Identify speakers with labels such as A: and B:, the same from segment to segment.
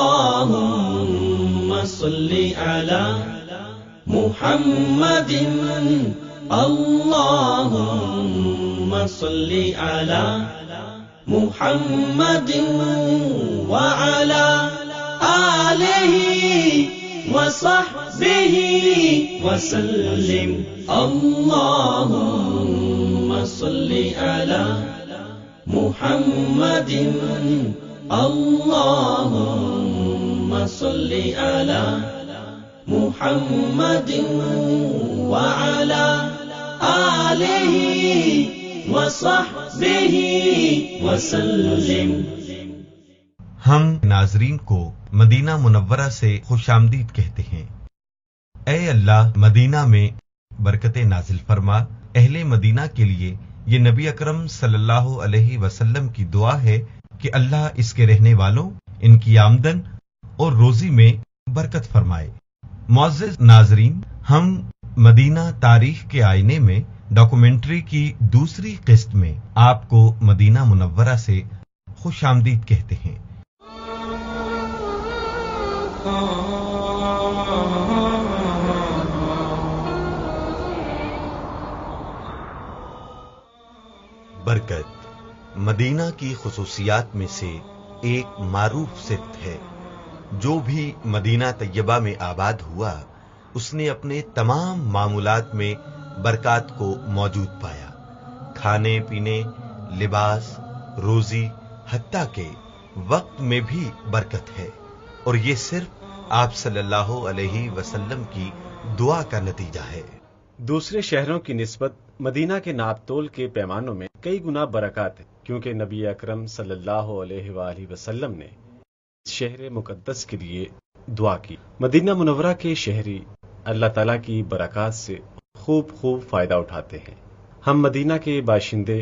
A: اللهم صل على محمد اللهم صل على محمد وعلى آله وصحبه وسلم اللهم صل على محمد اللهم صل على محمد وعلى آله وصحبه وسلم۔
B: ہم ناظرین کو مدینہ منورہ سے خوش آمدید کہتے ہیں۔ اے اللہ، مدینہ میں برکت نازل فرما۔ اہل مدینہ کے لیے یہ نبی اکرم صلی اللہ علیہ وسلم کی دعا ہے کہ اللہ اس کے رہنے والوں، ان کی آمدن اور روزی میں برکت فرمائے۔ معزز ناظرین، ہم مدینہ تاریخ کے آئینے میں ڈاکومنٹری کی دوسری قسط میں آپ کو مدینہ منورہ سے خوش آمدید کہتے ہیں۔ برکت مدینہ کی خصوصیات میں سے ایک معروف صفت ہے۔ جو بھی مدینہ طیبہ میں آباد ہوا، اس نے اپنے تمام معمولات میں برکات کو موجود پایا۔ کھانے پینے، لباس، روزی، حتیٰ کہ وقت میں بھی برکت ہے، اور یہ صرف آپ صلی اللہ علیہ وسلم کی دعا کا نتیجہ ہے۔
C: دوسرے شہروں کی نسبت مدینہ کے ناپ تول کے پیمانوں میں کئی گنا برکات ہے، کیونکہ نبی اکرم صلی اللہ علیہ وآلہ وسلم نے شہر مقدس کے لیے دعا کی۔ مدینہ منورہ کے شہری اللہ تعالیٰ کی برکات سے خوب فائدہ اٹھاتے ہیں۔ ہم مدینہ کے باشندے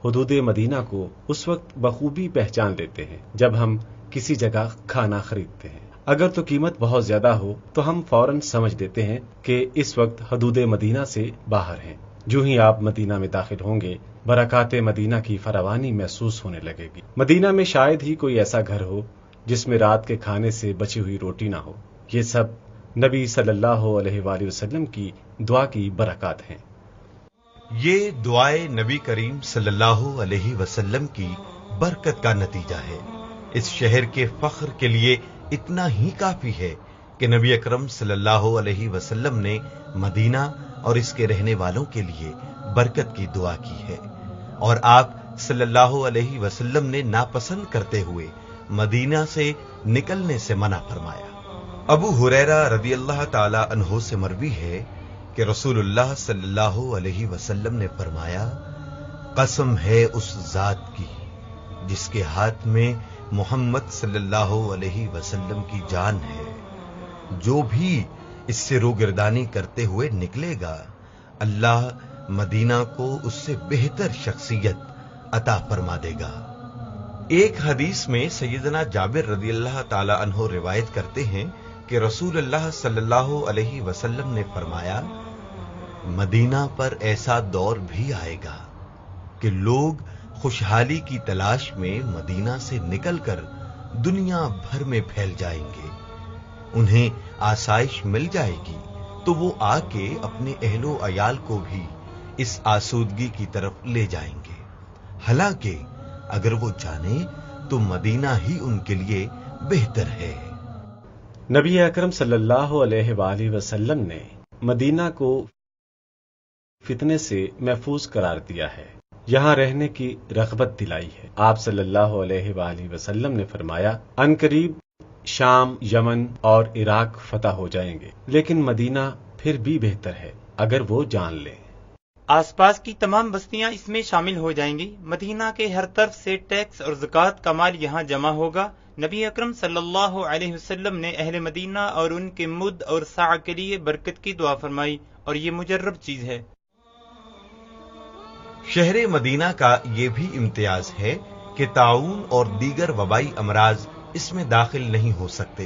C: حدود مدینہ کو اس وقت بخوبی پہچان لیتے ہیں جب ہم کسی جگہ کھانا خریدتے ہیں۔ اگر تو قیمت بہت زیادہ ہو تو ہم فوراً سمجھ دیتے ہیں کہ اس وقت حدود مدینہ سے باہر ہیں۔ جو ہی آپ مدینہ میں داخل ہوں گے، برکات مدینہ کی فراوانی محسوس ہونے لگے گی۔ مدینہ میں شاید ہی کوئی ایسا گھر ہو جس میں رات کے کھانے سے بچی ہوئی روٹی نہ ہو۔ یہ سب نبی صلی اللہ علیہ وآلہ وسلم کی دعا کی برکات ہیں۔
B: یہ دعائے نبی کریم صلی اللہ علیہ وسلم کی برکت کا نتیجہ ہے۔ اس شہر کے فخر کے لیے اتنا ہی کافی ہے کہ نبی اکرم صلی اللہ علیہ وسلم نے مدینہ اور اس کے رہنے والوں کے لیے برکت کی دعا کی ہے، اور آپ صلی اللہ علیہ وسلم نے ناپسند کرتے ہوئے مدینہ سے نکلنے سے منع فرمایا۔ ابو ہریرہ رضی اللہ تعالی عنہ سے مروی ہے کہ رسول اللہ صلی اللہ علیہ وسلم نے فرمایا، قسم ہے اس ذات کی جس کے ہاتھ میں محمد صلی اللہ علیہ وسلم کی جان ہے، جو بھی اس سے روگردانی کرتے ہوئے نکلے گا، اللہ مدینہ کو اس سے بہتر شخصیت عطا فرما دے گا۔ ایک حدیث میں سیدنا جابر رضی اللہ تعالی عنہ روایت کرتے ہیں کہ رسول اللہ صلی اللہ علیہ وسلم نے فرمایا، مدینہ پر ایسا دور بھی آئے گا کہ لوگ خوشحالی کی تلاش میں مدینہ سے نکل کر دنیا بھر میں پھیل جائیں گے۔ انہیں آسائش مل جائے گی تو وہ آ کے اپنے اہل و عیال کو بھی اس آسودگی کی طرف لے جائیں گے، حالانکہ اگر وہ جانے تو مدینہ ہی ان کے لیے بہتر ہے۔
C: نبی اکرم صلی اللہ علیہ وآلہ وسلم نے مدینہ کو فتنے سے محفوظ قرار دیا ہے، یہاں رہنے کی رغبت دلائی ہے۔ آپ صلی اللہ علیہ وآلہ وسلم نے فرمایا، عنقریب شام، یمن اور عراق فتح ہو جائیں گے، لیکن مدینہ پھر بھی بہتر ہے اگر وہ جان لیں۔
D: آس پاس کی تمام بستیاں اس میں شامل ہو جائیں گی۔ مدینہ کے ہر طرف سے ٹیکس اور زکوٰۃ کا مال یہاں جمع ہوگا۔ نبی اکرم صلی اللہ علیہ وسلم نے اہل مدینہ اور ان کے مد اور سع کے لیے برکت کی دعا فرمائی، اور یہ مجرب چیز ہے۔
B: شہر مدینہ کا یہ بھی امتیاز ہے کہ طاعون اور دیگر وبائی امراض اس میں داخل نہیں ہو سکتے۔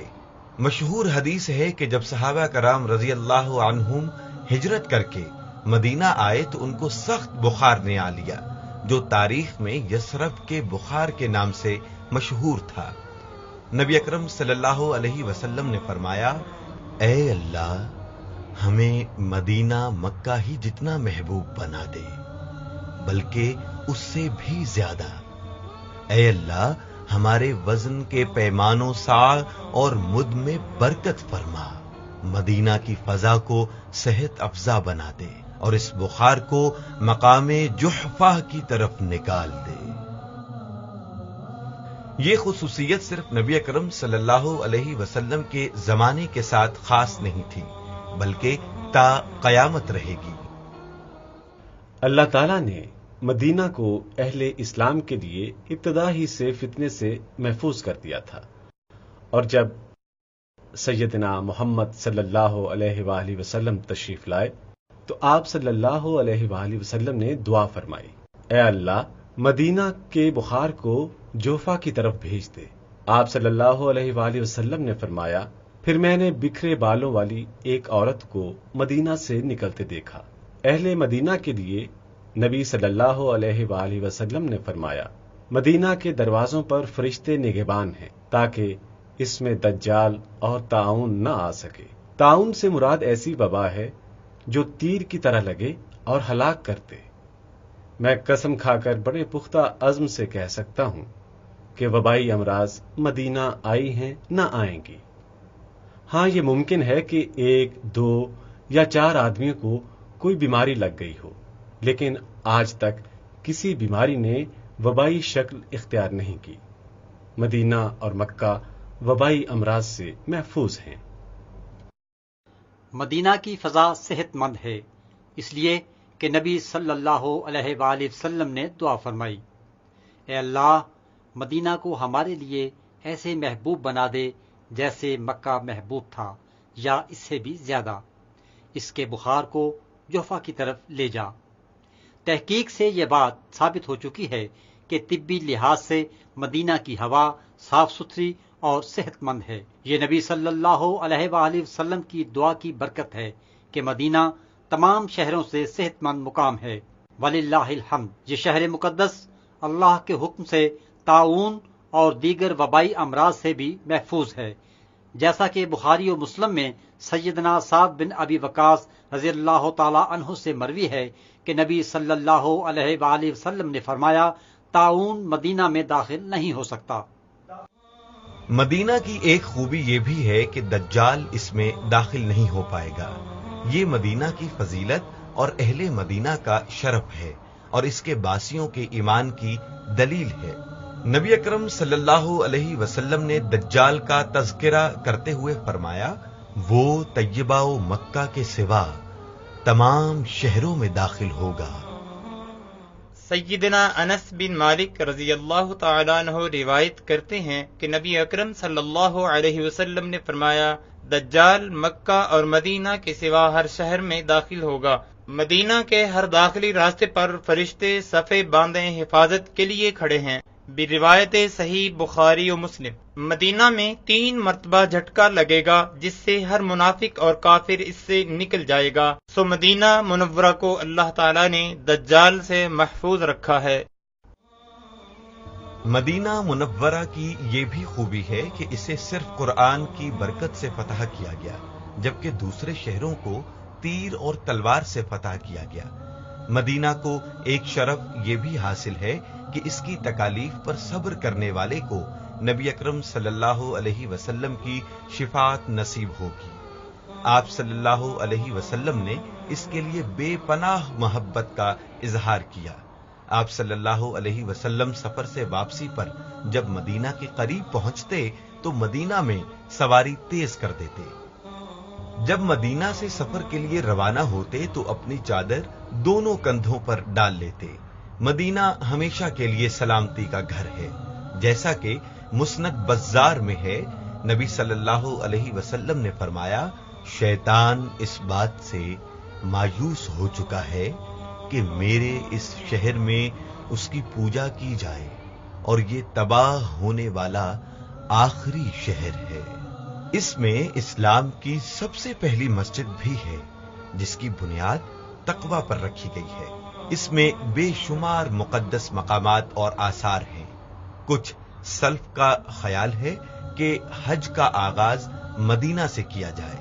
B: مشہور حدیث ہے کہ جب صحابہ کرام رضی اللہ عنہم ہجرت کر کے مدینہ آئے تو ان کو سخت بخار نے آ لیا، جو تاریخ میں یثرب کے بخار کے نام سے مشہور تھا۔ نبی اکرم صلی اللہ علیہ وسلم نے فرمایا، اے اللہ ہمیں مدینہ مکہ ہی جتنا محبوب بنا دے، بلکہ اس سے بھی زیادہ۔ اے اللہ ہمارے وزن کے پیمانوں سا اور مد میں برکت فرما، مدینہ کی فضا کو صحت افزا بنا دے اور اس بخار کو مقام جحفہ کی طرف نکال دے۔ یہ خصوصیت صرف نبی اکرم صلی اللہ علیہ وسلم کے زمانے کے ساتھ خاص نہیں تھی، بلکہ تا قیامت رہے گی۔
C: اللہ تعالیٰ نے مدینہ کو اہل اسلام کے لیے ابتدا ہی سے فتنے سے محفوظ کر دیا تھا، اور جب سیدنا محمد صلی اللہ علیہ وآلہ وسلم تشریف لائے تو آپ صلی اللہ علیہ وآلہ وسلم نے دعا فرمائی، اے اللہ مدینہ کے بخار کو جوفا کی طرف بھیج دے۔ آپ صلی اللہ علیہ وآلہ وسلم نے فرمایا، پھر میں نے بکھرے بالوں والی ایک عورت کو مدینہ سے نکلتے دیکھا۔ اہل مدینہ کے لیے نبی صلی اللہ علیہ وآلہ وسلم نے فرمایا، مدینہ کے دروازوں پر فرشتے نگہبان ہیں تاکہ اس میں دجال اور طاعون نہ آ سکے۔ طاعون سے مراد ایسی وبا ہے جو تیر کی طرح لگے اور ہلاک کرتے۔ میں قسم کھا کر بڑے پختہ عزم سے کہہ سکتا ہوں کہ وبائی امراض مدینہ آئی ہیں نہ آئیں گی۔ ہاں یہ ممکن ہے کہ 1، 2 یا 4 آدمیوں کو کوئی بیماری لگ گئی ہو، لیکن آج تک کسی بیماری نے وبائی شکل اختیار نہیں کی۔ مدینہ اور مکہ وبائی امراض سے محفوظ ہیں۔
E: مدینہ کی فضا صحت مند ہے، اس لیے کہ نبی صلی اللہ علیہ وآلہ وسلم نے دعا فرمائی، اے اللہ مدینہ کو ہمارے لیے ایسے محبوب بنا دے جیسے مکہ محبوب تھا یا اس سے بھی زیادہ، اس کے بخار کو جوفا کی طرف لے جا۔ تحقیق سے یہ بات ثابت ہو چکی ہے کہ طبی لحاظ سے مدینہ کی ہوا صاف ستھری اور صحت مند ہے۔ یہ نبی صلی اللہ علیہ وآلہ وسلم کی دعا کی برکت ہے کہ مدینہ تمام شہروں سے صحت مند مقام ہے۔ وللہ الحمد، یہ شہر مقدس اللہ کے حکم سے طاعون اور دیگر وبائی امراض سے بھی محفوظ ہے، جیسا کہ بخاری و مسلم میں سیدنا سعد بن ابی وقاص رضی اللہ تعالی عنہ سے مروی ہے کہ نبی صلی اللہ علیہ وآلہ وسلم نے فرمایا، طاعون مدینہ میں داخل نہیں ہو سکتا۔
B: مدینہ کی ایک خوبی یہ بھی ہے کہ دجال اس میں داخل نہیں ہو پائے گا۔ یہ مدینہ کی فضیلت اور اہل مدینہ کا شرف ہے اور اس کے باسیوں کے ایمان کی دلیل ہے۔ نبی اکرم صلی اللہ علیہ وسلم نے دجال کا تذکرہ کرتے ہوئے فرمایا، وہ طیبہ و مکہ کے سوا تمام شہروں میں داخل ہوگا۔
D: سیدنا انس بن مالک رضی اللہ تعالیٰ عنہ روایت کرتے ہیں کہ نبی اکرم صلی اللہ علیہ وسلم نے فرمایا، دجال مکہ اور مدینہ کے سوا ہر شہر میں داخل ہوگا۔ مدینہ کے ہر داخلی راستے پر فرشتے صفے باندھے حفاظت کے لیے کھڑے ہیں۔ بروایت صحیح بخاری و مسلم، مدینہ میں 3 مرتبہ جھٹکا لگے گا جس سے ہر منافق اور کافر اس سے نکل جائے گا۔ سو مدینہ منورہ کو اللہ تعالیٰ نے دجال سے محفوظ رکھا ہے۔
B: مدینہ منورہ کی یہ بھی خوبی ہے کہ اسے صرف قرآن کی برکت سے فتح کیا گیا، جبکہ دوسرے شہروں کو تیر اور تلوار سے فتح کیا گیا۔ مدینہ کو ایک شرف یہ بھی حاصل ہے کہ اس کی تکالیف پر صبر کرنے والے کو نبی اکرم صلی اللہ علیہ وسلم کی شفاعت نصیب ہوگی۔ آپ صلی اللہ علیہ وسلم نے اس کے لیے بے پناہ محبت کا اظہار کیا۔ آپ صلی اللہ علیہ وسلم سفر سے واپسی پر جب مدینہ کے قریب پہنچتے تو مدینہ میں سواری تیز کر دیتے۔ جب مدینہ سے سفر کے لیے روانہ ہوتے تو اپنی چادر دونوں کندھوں پر ڈال لیتے۔ مدینہ ہمیشہ کے لیے سلامتی کا گھر ہے، جیسا کہ مسند بزار میں ہے۔ نبی صلی اللہ علیہ وسلم نے فرمایا، شیطان اس بات سے مایوس ہو چکا ہے کہ میرے اس شہر میں اس کی پوجا کی جائے، اور یہ تباہ ہونے والا آخری شہر ہے۔ اس میں اسلام کی سب سے پہلی مسجد بھی ہے، جس کی بنیاد تقوی پر رکھی گئی ہے۔ اس میں بے شمار مقدس مقامات اور آثار ہیں۔ کچھ سلف کا خیال ہے کہ حج کا آغاز مدینہ سے کیا جائے،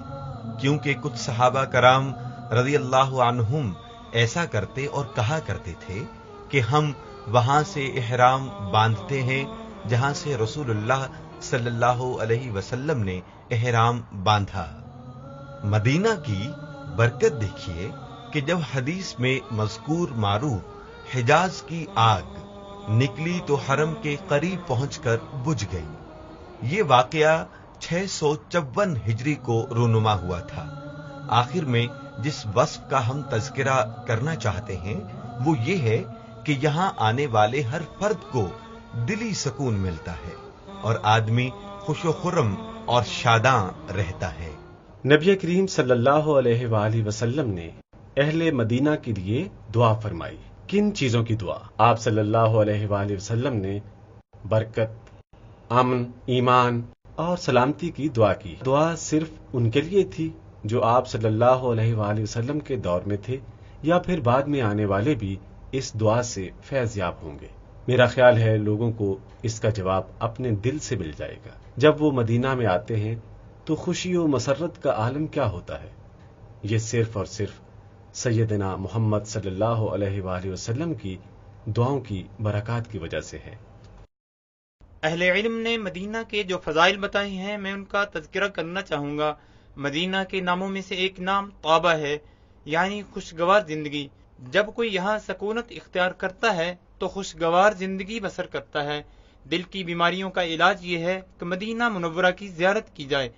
B: کیونکہ کچھ صحابہ کرام رضی اللہ عنہم ایسا کرتے اور کہا کرتے تھے کہ ہم وہاں سے احرام باندھتے ہیں جہاں سے رسول اللہ صلی اللہ علیہ وسلم نے احرام باندھا۔ مدینہ کی برکت دیکھیے کہ جب حدیث میں مذکور معروف حجاز کی آگ نکلی تو حرم کے قریب پہنچ کر بجھ گئی۔ یہ واقعہ 654 ہجری کو رونما ہوا تھا۔ آخر میں جس وصف کا ہم تذکرہ کرنا چاہتے ہیں وہ یہ ہے کہ یہاں آنے والے ہر فرد کو دلی سکون ملتا ہے اور آدمی خوش و خرم اور شاداں رہتا ہے۔
C: نبی کریم صلی اللہ علیہ وآلہ وسلم نے اہل مدینہ کے لیے دعا فرمائی۔ کن چیزوں کی دعا؟ آپ صلی اللہ علیہ وآلہ وسلم نے برکت، امن، ایمان اور سلامتی کی دعا کی۔ دعا صرف ان کے لیے تھی جو آپ صلی اللہ علیہ وآلہ وسلم کے دور میں تھے، یا پھر بعد میں آنے والے بھی اس دعا سے فیض یاب ہوں گے؟ میرا خیال ہے لوگوں کو اس کا جواب اپنے دل سے مل جائے گا۔ جب وہ مدینہ میں آتے ہیں تو خوشی و مسرت کا عالم کیا ہوتا ہے؟ یہ صرف اور صرف سیدنا محمد صلی اللہ علیہ وآلہ وسلم کی دعاؤں کی برکات کی وجہ سے ہے۔
D: اہل علم نے مدینہ کے جو فضائل بتائے ہیں میں ان کا تذکرہ کرنا چاہوں گا۔ مدینہ کے ناموں میں سے ایک نام طابہ ہے، یعنی خوشگوار زندگی۔ جب کوئی یہاں سکونت اختیار کرتا ہے تو خوشگوار زندگی بسر کرتا ہے۔ دل کی بیماریوں کا علاج یہ ہے کہ مدینہ منورہ کی زیارت کی جائے۔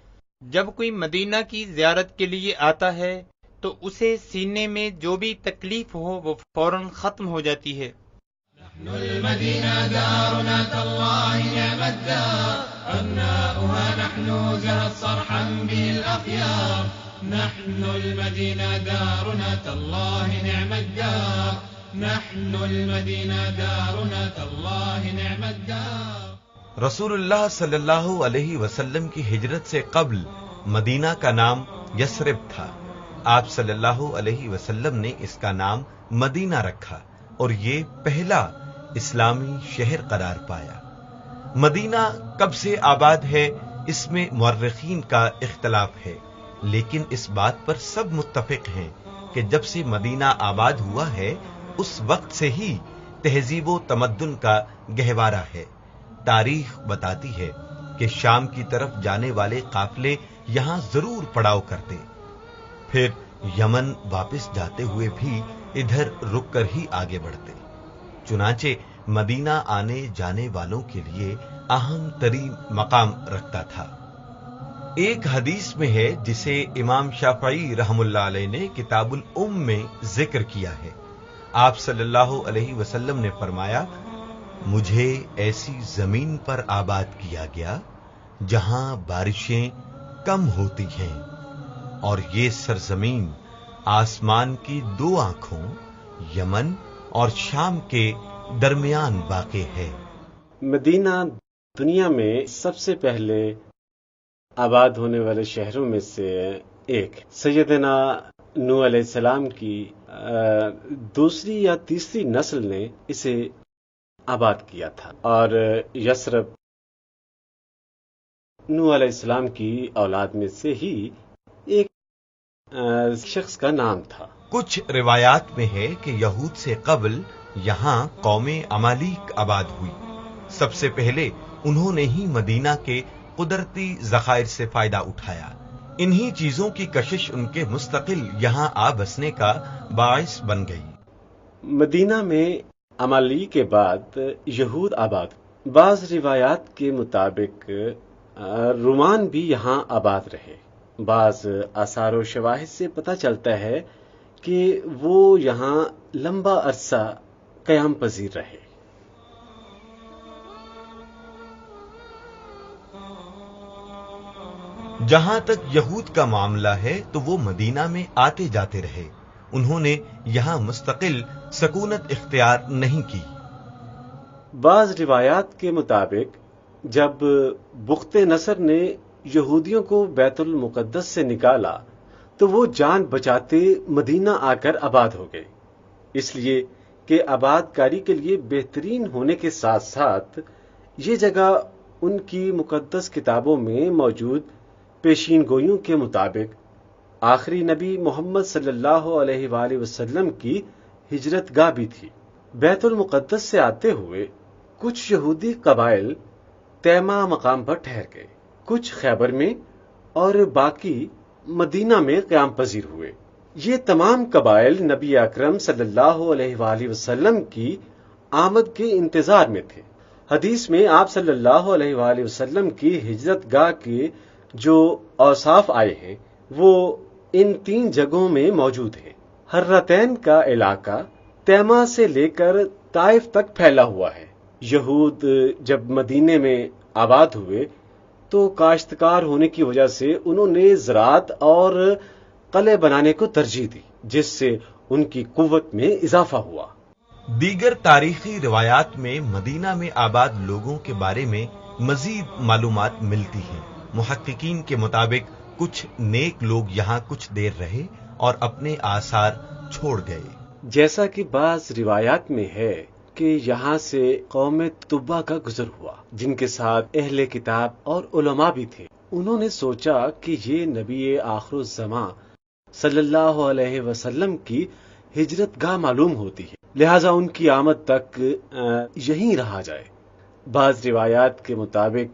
D: جب کوئی مدینہ کی زیارت کے لیے آتا ہے تو اسے سینے میں جو بھی تکلیف ہو وہ فوراً ختم ہو جاتی ہے۔
A: نحن المدينة دارنا تالله نعم الدار أبناؤها نحن زهت صرحا بالأخيار نحن المدينة دارنا تالله نعم الدار نحن المدينة دارنا تالله نعم الدار۔
B: رسول اللہ صلی اللہ علیہ وسلم کی ہجرت سے قبل مدینہ کا نام یثرب تھا۔ آپ صلی اللہ علیہ وسلم نے اس کا نام مدینہ رکھا اور یہ پہلا اسلامی شہر قرار پایا۔ مدینہ کب سے آباد ہے اس میں مورخین کا اختلاف ہے، لیکن اس بات پر سب متفق ہیں کہ جب سے مدینہ آباد ہوا ہے اس وقت سے ہی تہذیب و تمدن کا گہوارہ ہے۔ تاریخ بتاتی ہے کہ شام کی طرف جانے والے قافلے یہاں ضرور پڑاؤ کرتے، پھر یمن واپس جاتے ہوئے بھی ادھر رک کر ہی آگے بڑھتے۔ چنانچہ مدینہ آنے جانے والوں کے لیے اہم ترین مقام رکھتا تھا۔ ایک حدیث میں ہے جسے امام شافعی رحم اللہ علیہ نے کتاب الام میں ذکر کیا ہے۔ آپ صلی اللہ علیہ وسلم نے فرمایا، مجھے ایسی زمین پر آباد کیا گیا جہاں بارشیں کم ہوتی ہیں، اور یہ سرزمین آسمان کی دو آنکھوں یمن اور شام کے درمیان واقع ہے۔
C: مدینہ دنیا میں سب سے پہلے آباد ہونے والے شہروں میں سے ایک۔ سیدنا نوح علیہ السلام کی دوسری یا تیسری نسل نے اسے آباد کیا تھا، اور یثرب نوح علیہ السلام کی اولاد میں سے ہی ایک شخص کا نام تھا۔
B: کچھ روایات میں ہے کہ یہود سے قبل یہاں قوم عمالیق آباد ہوئی۔ سب سے پہلے انہوں نے ہی مدینہ کے قدرتی ذخائر سے فائدہ اٹھایا۔ انہی چیزوں کی کشش ان کے مستقل یہاں آ بسنے کا باعث بن گئی۔
C: مدینہ میں عمالی کے بعد یہود آباد۔ بعض روایات کے مطابق رومان بھی یہاں آباد رہے۔ بعض آثار و شواہد سے پتہ چلتا ہے کہ وہ یہاں لمبا عرصہ قیام پذیر رہے۔
B: جہاں تک یہود کا معاملہ ہے تو وہ مدینہ میں آتے جاتے رہے، انہوں نے یہاں مستقل سکونت اختیار نہیں کی۔
C: بعض روایات کے مطابق جب بخت نصر نے یہودیوں کو بیت المقدس سے نکالا تو وہ جان بچاتے مدینہ آ کر آباد ہو گئے، اس لیے کہ آباد کاری کے لیے بہترین ہونے کے ساتھ ساتھ یہ جگہ ان کی مقدس کتابوں میں موجود پیشین گوئیوں کے مطابق آخری نبی محمد صلی اللہ علیہ وآلہ وسلم کی ہجرت گاہ بھی تھی۔ بیت المقدس سے آتے ہوئے کچھ یہودی قبائل تیمہ مقام پر ٹھہر گئے، کچھ خیبر میں اور باقی مدینہ میں قیام پذیر ہوئے۔ یہ تمام قبائل نبی اکرم صلی اللہ علیہ وآلہ وسلم کی آمد کے انتظار میں تھے۔ حدیث میں آپ صلی اللہ علیہ وآلہ وسلم کی ہجرت گاہ کے جو اوصاف آئے ہیں وہ ان 3 جگہوں میں موجود ہیں۔ حرتین کا علاقہ تیمہ سے لے کر طائف تک پھیلا ہوا ہے۔ یہود جب مدینے میں آباد ہوئے تو کاشتکار ہونے کی وجہ سے انہوں نے زراعت اور قلعے بنانے کو ترجیح دی، جس سے ان کی قوت میں اضافہ ہوا۔
B: دیگر تاریخی روایات میں مدینہ میں آباد لوگوں کے بارے میں مزید معلومات ملتی ہیں۔ محققین کے مطابق کچھ نیک لوگ یہاں کچھ دیر رہے اور اپنے آثار چھوڑ گئے۔
C: جیسا کہ بعض روایات میں ہے کہ یہاں سے قوم تبا کا گزر ہوا، جن کے ساتھ اہل کتاب اور علماء بھی تھے۔ انہوں نے سوچا کہ یہ نبی آخر الزماں صلی اللہ علیہ وسلم کی ہجرت گاہ معلوم ہوتی ہے، لہذا ان کی آمد تک یہیں رہا جائے۔ بعض روایات کے مطابق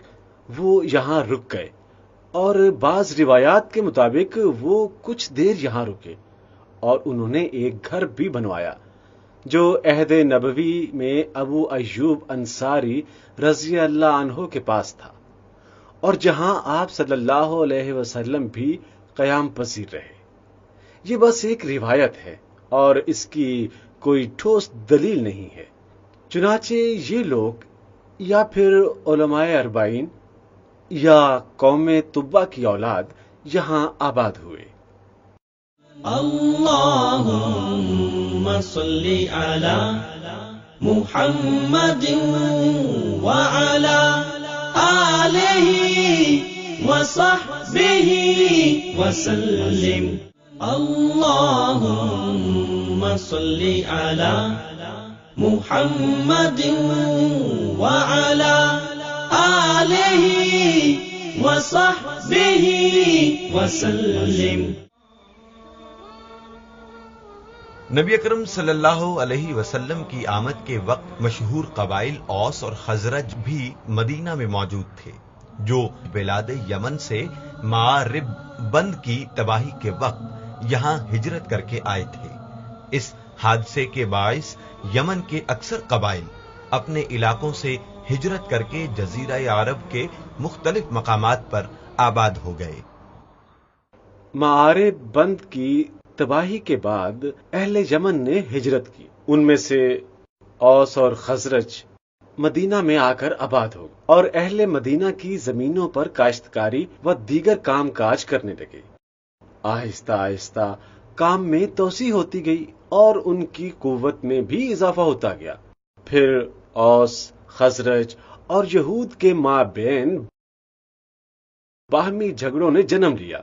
C: وہ یہاں رک گئے اور بعض روایات کے مطابق وہ کچھ دیر یہاں رکے اور انہوں نے ایک گھر بھی بنوایا جو عہد نبوی میں ابو ایوب انصاری رضی اللہ عنہ کے پاس تھا، اور جہاں آپ صلی اللہ علیہ وسلم بھی قیام پذیر رہے۔ یہ بس ایک روایت ہے اور اس کی کوئی ٹھوس دلیل نہیں ہے۔ چنانچہ یہ لوگ یا پھر علماء اربعین یا قوم تبا کی اولاد یہاں آباد ہوئے۔
A: اللهم صل على محمد وعلى آله وصحبه وسلم۔ اللهم صل على محمد وعلى آله وصحبه وسلم۔
B: نبی اکرم صلی اللہ علیہ وسلم کی آمد کے وقت مشہور قبائل اوس اور خزرج بھی مدینہ میں موجود تھے، جو بلاد یمن سے معارب بند کی تباہی کے وقت یہاں ہجرت کر کے آئے تھے۔ اس حادثے کے باعث یمن کے اکثر قبائل اپنے علاقوں سے ہجرت کر کے جزیرہ عرب کے مختلف مقامات پر آباد ہو گئے۔
C: معارب بند کی تباہی کے بعد اہل یمن نے ہجرت کی۔ ان میں سے اوس اور خزرج مدینہ میں آ کر آباد ہو اور اہل مدینہ کی زمینوں پر کاشتکاری و دیگر کام کاج کرنے لگے۔ آہستہ آہستہ کام میں توسیع ہوتی گئی اور ان کی قوت میں بھی اضافہ ہوتا گیا۔ پھر اوس، خزرج اور یہود کے مابین باہمی جھگڑوں نے جنم لیا،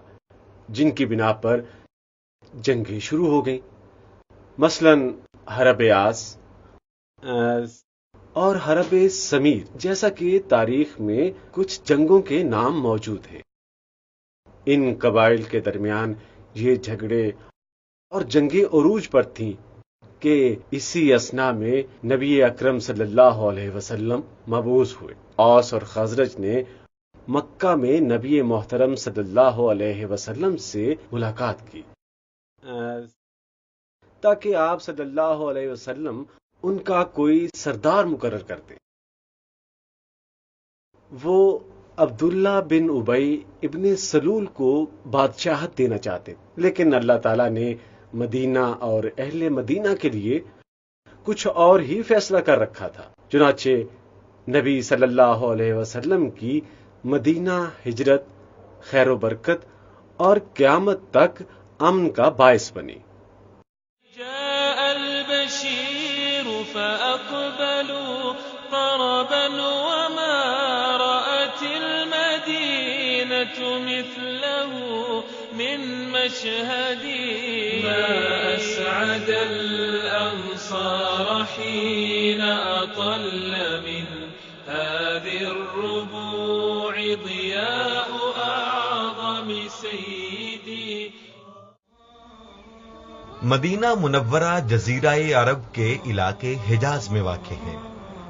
C: جن کی بنا پر جنگیں شروع ہو گئیں، مثلا حرب آس اور حرب سمیر جیسا کہ تاریخ میں کچھ جنگوں کے نام موجود ہیں۔ ان قبائل کے درمیان یہ جھگڑے اور جنگیں عروج پر تھیں کہ اسی اثناء میں نبی اکرم صلی اللہ علیہ وسلم مبعوث ہوئے۔ اوس اور خزرج نے مکہ میں نبی محترم صلی اللہ علیہ وسلم سے ملاقات کی تاکہ آپ صلی اللہ علیہ وسلم ان کا کوئی سردار مقرر کرتے۔ وہ عبداللہ بن ابی ابن سلول کو بادشاہت دینا چاہتے، لیکن اللہ تعالیٰ نے مدینہ اور اہل مدینہ کے لیے کچھ اور ہی فیصلہ کر رکھا تھا۔ چنانچہ نبی صلی اللہ علیہ وسلم کی مدینہ ہجرت خیر و برکت اور قیامت تک امن کا باعث بنی۔
A: جاء البشير فأقبلوا طربا وما رأت المدينة مثله من مشهد ما أسعد الأنصار حين أطل من هذه الربوع سيدي.
B: مدینہ منورہ جزیرہ عرب کے علاقے حجاز میں واقع ہے.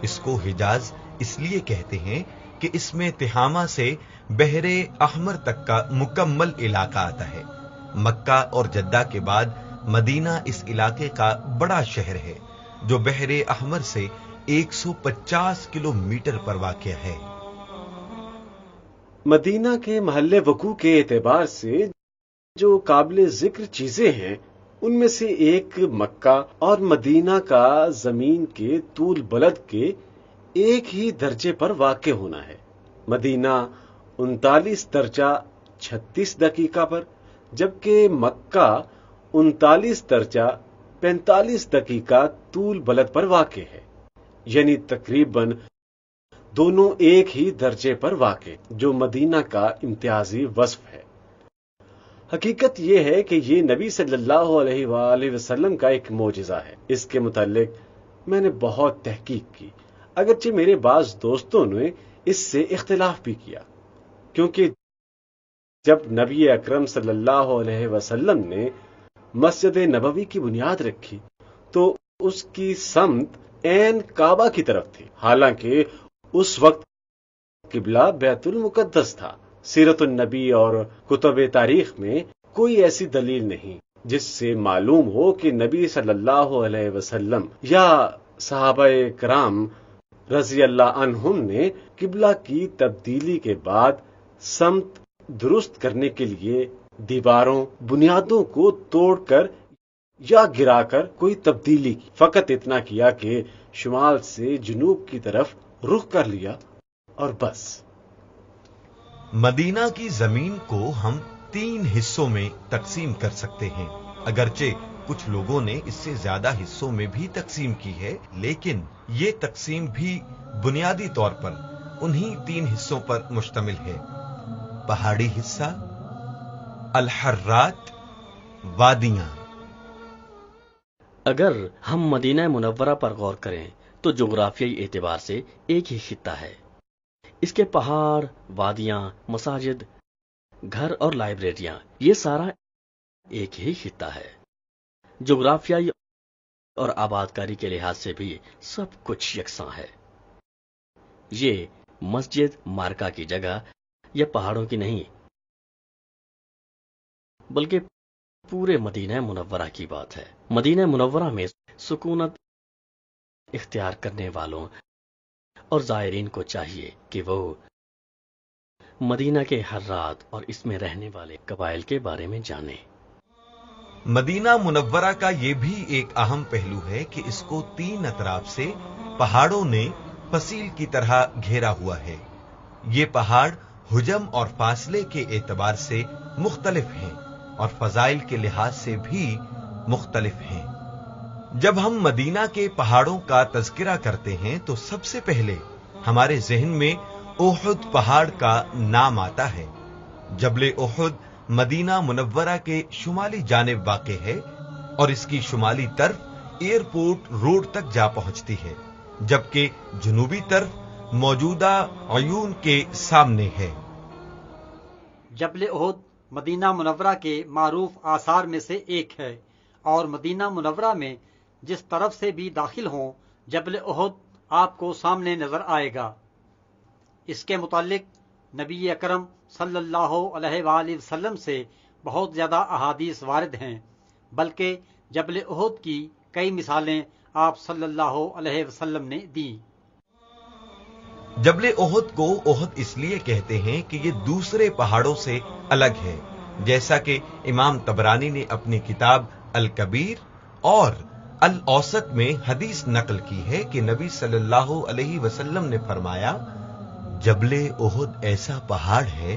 B: اس کو حجاز اس لیے کہتے ہیں کہ اس میں تہامہ سے بحر احمر تک کا مکمل علاقہ آتا ہے. مکہ اور جدہ کے بعد مدینہ اس علاقے کا بڑا شہر ہے جو بحر احمر سے 150 کلومیٹر پر واقع ہے.
C: مدینہ کے محل وقوع کے اعتبار سے جو قابل ذکر چیزیں ہیں ان میں سے ایک مکہ اور مدینہ کا زمین کے طول بلد کے ایک ہی درجے پر واقع ہونا ہے. مدینہ 39 درجہ 36 دقیقہ پر، جبکہ مکہ 39 درجہ 45 دقیقہ طول بلد پر واقع ہے. یعنی تقریباً دونوں ایک ہی درجے پر واقع، جو مدینہ کا امتیازی وصف ہے. حقیقت یہ ہے کہ یہ نبی صلی اللہ علیہ وآلہ وسلم کا ایک معجزہ ہے. اس کے متعلق میں نے بہت تحقیق کی، اگرچہ میرے بعض دوستوں نے اس سے اختلاف بھی کیا، کیونکہ جب نبی اکرم صلی اللہ علیہ وسلم نے مسجد نبوی کی بنیاد رکھی تو اس کی سمت عین کعبہ کی طرف تھی، حالانکہ اس وقت قبلہ بیت المقدس تھا. سیرت النبی اور کتب تاریخ میں کوئی ایسی دلیل نہیں جس سے معلوم ہو کہ نبی صلی اللہ علیہ وسلم یا صحابہ کرام رضی اللہ عنہم نے قبلہ کی تبدیلی کے بعد سمت درست کرنے کے لیے دیواروں بنیادوں کو توڑ کر یا گرا کر کوئی تبدیلی کی. فقط اتنا کیا کہ شمال سے جنوب کی طرف رخ کر لیا اور بس.
B: مدینہ کی زمین کو ہم 3 حصوں میں تقسیم کر سکتے ہیں، اگرچہ کچھ لوگوں نے اس سے زیادہ حصوں میں بھی تقسیم کی ہے، لیکن یہ تقسیم بھی بنیادی طور پر انہی 3 حصوں پر مشتمل ہے: پہاڑی حصہ، الحرات، وادیاں.
F: اگر ہم مدینہ منورہ پر غور کریں تو جغرافیائی اعتبار سے ایک ہی خطہ ہے. اس کے پہاڑ، وادیاں، مساجد، گھر اور لائبریریاں، یہ سارا ایک ہی خطہ ہے. جغرافیائی اور آبادکاری کے لحاظ سے بھی سب کچھ یکساں ہے. یہ مسجد مارکا کی جگہ یا پہاڑوں کی نہیں، بلکہ پورے مدینہ منورہ کی بات ہے. مدینہ منورہ میں سکونت اختیار کرنے والوں اور زائرین کو چاہیے کہ وہ مدینہ کے حرات اور اس میں رہنے والے قبائل کے بارے میں جانیں.
B: مدینہ منورہ کا یہ بھی ایک اہم پہلو ہے کہ اس کو 3 اطراف سے پہاڑوں نے فصیل کی طرح گھیرا ہوا ہے. یہ پہاڑ حجم اور فاصلے کے اعتبار سے مختلف ہیں اور فضائل کے لحاظ سے بھی مختلف ہیں. جب ہم مدینہ کے پہاڑوں کا تذکرہ کرتے ہیں تو سب سے پہلے ہمارے ذہن میں احد پہاڑ کا نام آتا ہے. جبل احد مدینہ منورہ کے شمالی جانب واقع ہے اور اس کی شمالی طرف ایئرپورٹ روڈ تک جا پہنچتی ہے، جبکہ جنوبی طرف موجودہ عیون کے سامنے ہے.
E: جبل احد مدینہ منورہ کے معروف آثار میں سے ایک ہے، اور مدینہ منورہ میں جس طرف سے بھی داخل ہوں جبل احد آپ کو سامنے نظر آئے گا. اس کے متعلق نبی اکرم صلی اللہ علیہ وآلہ وسلم سے بہت زیادہ احادیث وارد ہیں، بلکہ جبل احد کی کئی مثالیں آپ صلی اللہ علیہ وسلم نے دیں.
B: جبل احد کو احد اس لیے کہتے ہیں کہ یہ دوسرے پہاڑوں سے الگ ہے، جیسا کہ امام طبرانی نے اپنی کتاب الکبیر اور الاوسط میں حدیث نقل کی ہے کہ نبی صلی اللہ علیہ وسلم نے فرمایا، جبل احد ایسا پہاڑ ہے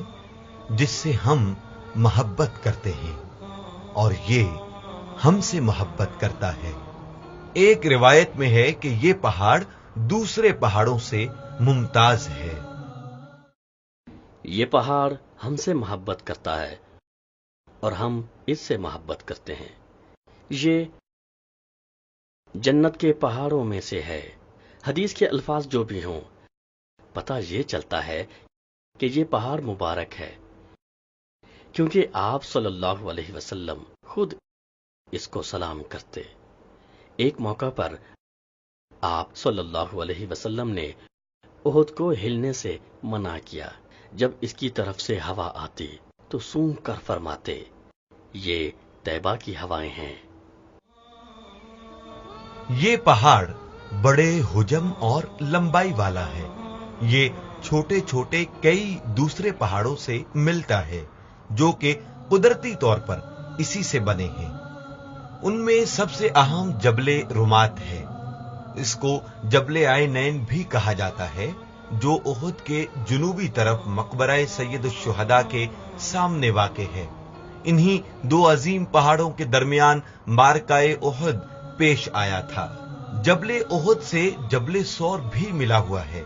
B: جس سے ہم محبت کرتے ہیں اور یہ ہم سے محبت کرتا ہے. ایک روایت میں ہے کہ یہ پہاڑ دوسرے پہاڑوں سے ممتاز ہے.
F: یہ پہاڑ ہم سے محبت کرتا ہے اور ہم اس سے محبت کرتے ہیں. یہ جنت کے پہاڑوں میں سے ہے. حدیث کے الفاظ جو بھی ہوں، پتہ یہ چلتا ہے کہ یہ پہاڑ مبارک ہے. کیونکہ آپ صلی اللہ علیہ وسلم خود اس کو سلام کرتے۔ ایک موقع پر آپ صلی اللہ علیہ وسلم نے احد کو ہلنے سے منع کیا۔ جب اس کی طرف سے ہوا آتی تو سونگ کر فرماتے، یہ طیبہ کی ہوائیں ہیں۔
B: یہ پہاڑ بڑے حجم اور لمبائی والا ہے۔ یہ چھوٹے چھوٹے کئی دوسرے پہاڑوں سے ملتا ہے جو کہ قدرتی طور پر اسی سے بنے ہیں۔ ان میں سب سے اہم جبل رمات ہے۔ اس کو جبل عینین بھی کہا جاتا ہے، جو احد کے جنوبی طرف مقبرہ سید الشہداء کے سامنے واقع ہے۔ انہی دو عظیم پہاڑوں کے درمیان معرکہ احد پیش آیا تھا۔ جبل احد سے جبل سور بھی ملا ہوا ہے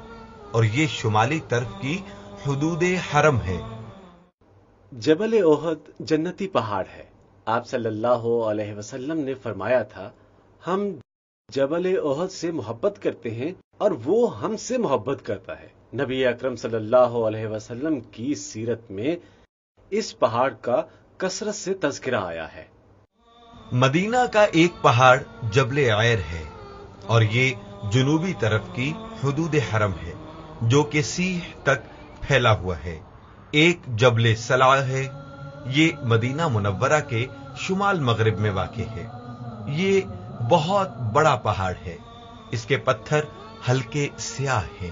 B: اور یہ شمالی طرف کی حدود حرم ہے۔
C: جبل احد جنتی پہاڑ ہے۔ آپ صلی اللہ علیہ وسلم نے فرمایا تھا، ہم جبل احد سے محبت کرتے ہیں اور وہ ہم سے محبت کرتا ہے۔ نبی اکرم صلی اللہ علیہ وسلم کی سیرت میں اس پہاڑ کا کثرت سے تذکرہ آیا ہے۔
B: مدینہ کا ایک پہاڑ جبل عیر ہے اور یہ جنوبی طرف کی حدود حرم ہے جو کہ سیح تک پھیلا ہوا ہے۔ ایک جبل سلع ہے، یہ مدینہ منورہ کے شمال مغرب میں واقع ہے۔ یہ بہت بڑا پہاڑ ہے، اس کے پتھر ہلکے سیاہ ہیں۔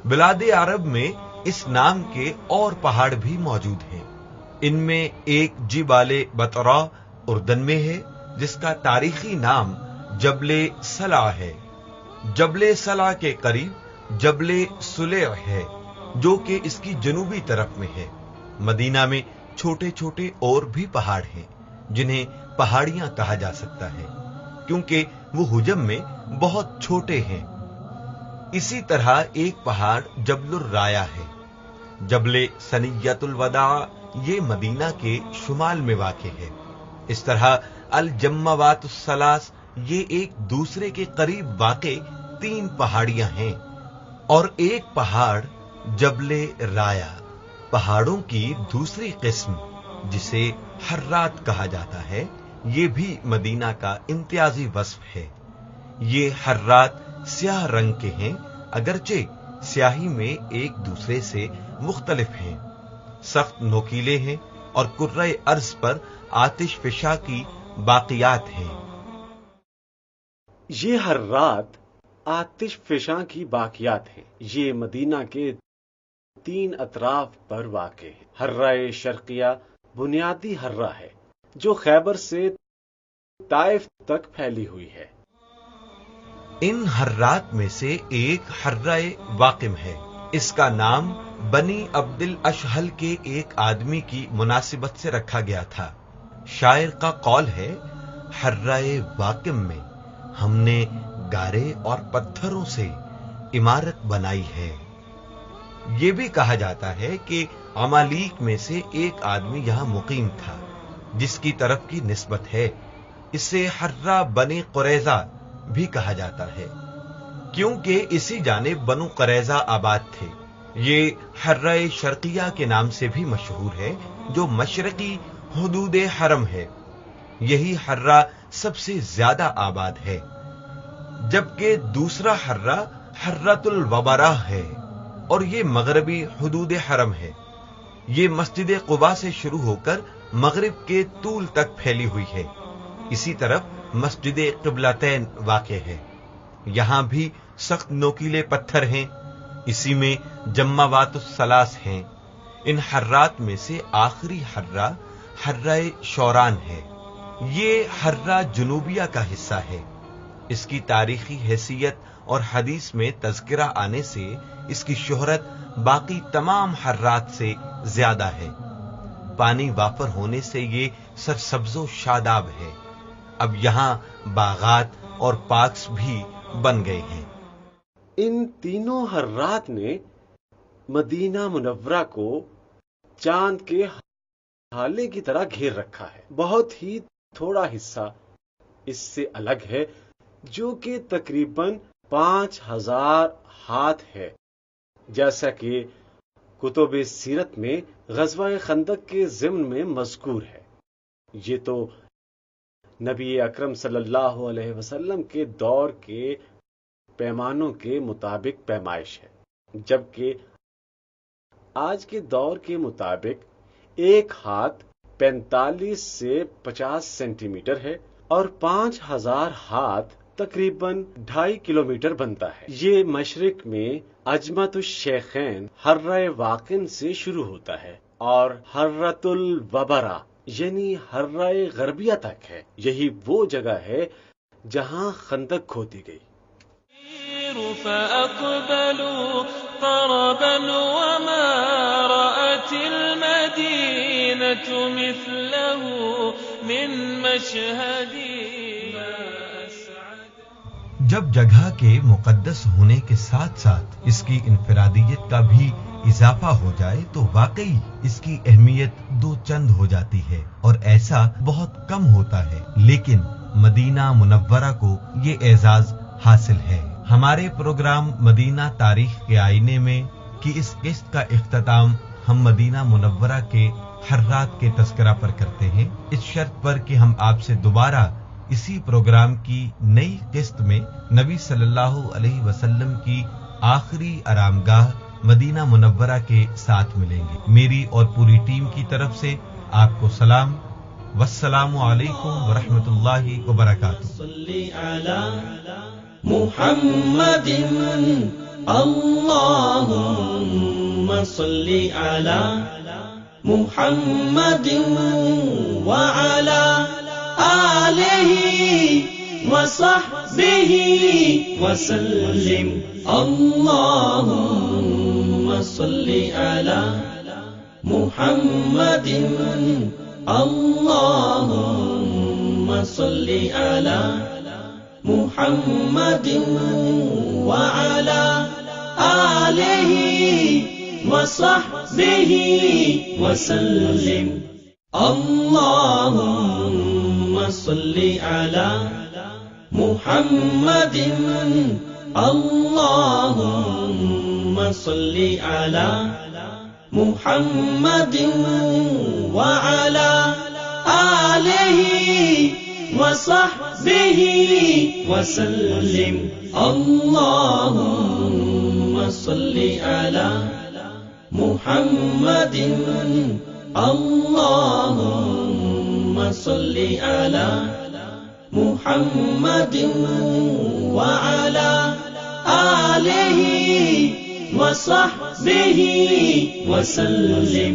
B: بلاد عرب میں اس نام کے اور پہاڑ بھی موجود ہیں۔ ان میں ایک جبال بطرا اردن میں ہے جس کا تاریخی نام جبل سلع ہے۔ جبل سلع کے قریب جبل سلیع ہے جو کہ اس کی جنوبی طرف میں ہے۔ مدینہ میں چھوٹے چھوٹے اور بھی پہاڑ ہیں جنہیں پہاڑیاں کہا جا سکتا ہے کیونکہ وہ حجم میں بہت چھوٹے ہیں۔ اسی طرح ایک پہاڑ جبل الرایا ہے۔ جبل ثنیۃ الوداع یہ مدینہ کے شمال میں واقع ہے۔ اس طرح الجموات الثلاث یہ ایک دوسرے کے قریب واقع 3 پہاڑیاں ہیں، اور ایک پہاڑ جبل رایا پہاڑوں کی دوسری قسم جسے حرات کہا جاتا ہے، یہ بھی مدینہ کا امتیازی وصف ہے۔ یہ حرات سیاہ رنگ کے ہیں، اگرچہ سیاہی میں ایک دوسرے سے مختلف ہیں، سخت نوکیلے ہیں اور کرۂ ارض پر آتش فشاں کی باقیات ہیں۔
C: یہ حرات آتش فشاں کی باقیات ہیں۔ یہ مدینہ کے 3 اطراف پر واقع ہے۔ حرہ شرقیہ بنیادی حرہ ہے جو خیبر سے طائف تک پھیلی ہوئی ہے۔
B: ان حرات میں سے ایک حرہ واقم ہے۔ اس کا نام بنی عبد الاشہل کے ایک آدمی کی مناسبت سے رکھا گیا تھا۔ شاعر کا قول ہے، حرہ واقم میں ہم نے گارے اور پتھروں سے عمارت بنائی ہے۔ یہ بھی کہا جاتا ہے کہ عمالیق میں سے ایک آدمی یہاں مقیم تھا جس کی طرف کی نسبت ہے۔ اسے حرہ بنی قریظہ بھی کہا جاتا ہے کیونکہ اسی جانب بنو قریظہ آباد تھے۔ یہ حرہ شرقیہ کے نام سے بھی مشہور ہے جو مشرقی حدود حرم ہے۔ یہی حرہ سب سے زیادہ آباد ہے، جبکہ دوسرا حرہ حرۃ الوبرہ ہے اور یہ مغربی حدود حرم ہے۔ یہ مسجد قباء سے شروع ہو کر مغرب کے طول تک پھیلی ہوئی ہے۔ اسی طرف مسجد قبلتین واقع ہے، یہاں بھی سخت نوکیلے پتھر ہیں۔ اسی میں جموات الثلاث ہیں۔ ان حرات میں سے آخری حرہ حرہ شوران ہے۔ یہ حرہ جنوبیہ کا حصہ ہے۔ اس کی تاریخی حیثیت اور حدیث میں تذکرہ آنے سے اس کی شہرت باقی تمام حرات سے زیادہ ہے۔ پانی وافر ہونے سے یہ سرسبز و شاداب ہے۔ اب یہاں باغات اور پارکس بھی بن گئے ہیں۔
C: ان تینوں حرات نے مدینہ منورہ کو چاند کے ہالے کی طرح گھیر رکھا ہے۔ بہت ہی تھوڑا حصہ اس سے الگ ہے جو کہ تقریباً 5000 ہاتھ ہے، جیسا کہ کتب سیرت میں غزوہ خندق کے ضمن میں مذکور ہے۔ یہ تو نبی اکرم صلی اللہ علیہ وسلم کے دور کے پیمانوں کے مطابق پیمائش ہے، جبکہ آج کے دور کے مطابق ایک ہاتھ 45 سے 50 سینٹی میٹر ہے اور 5000 ہاتھ تقریباً 2.5 کلومیٹر بنتا ہے۔ یہ مشرق میں عجمت الشیخین حرہ واقن سے شروع ہوتا ہے اور حرۃ الوبرا یعنی حرہ غربیہ تک ہے۔ یہی وہ جگہ ہے جہاں خندق کھودی گئی۔
A: فأقبلوا طربا وما رأت المدينة مثله من مشهد ما أسعد۔
B: جب جگہ کے مقدس ہونے کے ساتھ ساتھ اس کی انفرادیت کا بھی اضافہ ہو جائے تو واقعی اس کی اہمیت دو چند ہو جاتی ہے، اور ایسا بہت کم ہوتا ہے، لیکن مدینہ منورہ کو یہ اعزاز حاصل ہے۔ ہمارے پروگرام مدینہ تاریخ کے آئینے میں کی اس قسط کا اختتام ہم مدینہ منورہ کے حرات کے تذکرہ پر کرتے ہیں، اس شرط پر کہ ہم آپ سے دوبارہ اسی پروگرام کی نئی قسط میں نبی صلی اللہ علیہ وسلم کی آخری آرامگاہ مدینہ منورہ کے ساتھ ملیں گے۔ میری اور پوری ٹیم کی طرف سے آپ کو سلام، والسلام علیکم ورحمۃ اللہ وبرکاتہ۔
A: محمد اللهم صل على محمد وعلى آله وصحبه وسلم اللهم صل على محمد اللهم صل على محمد وعلى آله وصحبه وسلم اللهم صل على محمد اللهم صل على محمد وعلى آله وصحبه وسلم اللهم صل على محمد اللهم صل على محمد وعلى آله وصحبه وسلم